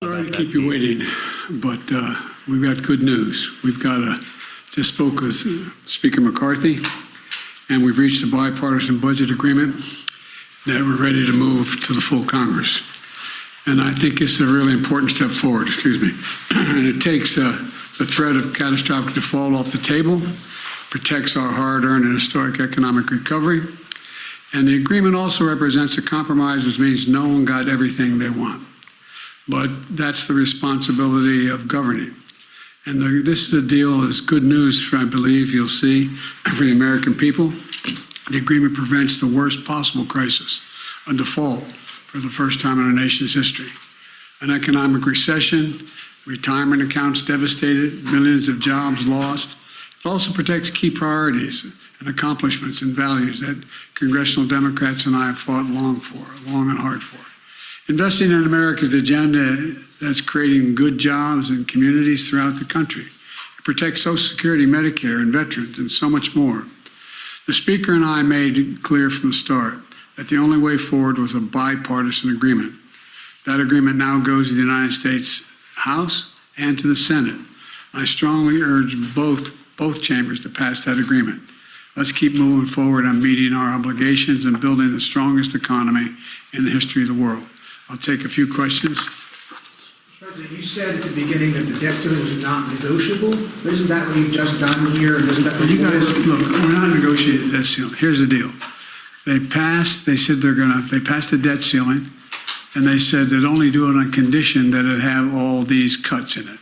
Sorry to keep you waiting, but we've got good news. We've got just spoke with Speaker McCarthy, and we've reached a bipartisan budget agreement that we're ready to move to the full Congress. And I think it's a really important step forward, and it takes the threat of catastrophic default off the table, protects our hard-earned and historic economic recovery, and the agreement also represents a compromise, which means no one got everything they want. But that's the responsibility of governing. And this is a deal that's good news, for, I believe you'll see, for the American people. The agreement prevents the worst possible crisis, a default for the first time in our nation's history. An economic recession, retirement accounts devastated, millions of jobs lost. It also protects key priorities and accomplishments and values that congressional Democrats and I have fought long and hard for. Investing in America's agenda that's creating good jobs in communities throughout the country. It protects Social Security, Medicare, and veterans, and so much more. The Speaker and I made it clear from the start that the only way forward was a bipartisan agreement. That agreement now goes to the United States House and to the Senate. I strongly urge both chambers to pass that agreement. Let's keep moving forward on meeting our obligations and building the strongest economy in the history of the world. I'll take a few questions. President, you said at the beginning that the debt ceiling was not negotiable. Isn't that what you've just done here? And isn't that what you guys, look, we're not negotiating the debt ceiling. Here's the deal. They passed the debt ceiling, and they said they'd only do it on condition that it have all these cuts in it.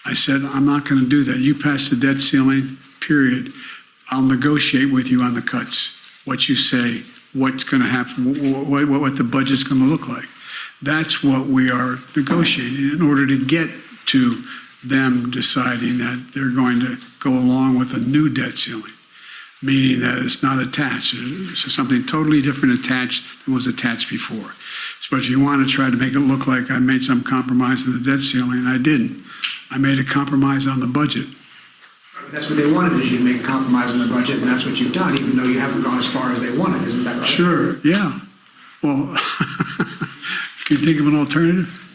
I said, I'm not going to do that. You pass the debt ceiling, period. I'll negotiate with you on the cuts, what you say, what's going to happen, what the budget's going to look like. That's what we are negotiating in order to get to them deciding that they're going to go along with a new debt ceiling, meaning that it's not attached. So something totally different attached than was attached before. But if you want to try to make it look like I made some compromise in the debt ceiling, I didn't. I made a compromise on the budget. That's what they wanted, is you to make a compromise on the budget, and that's what you've done, even though you haven't gone as far as they wanted. Isn't that right? Sure, yeah. Well, can you think of an alternative?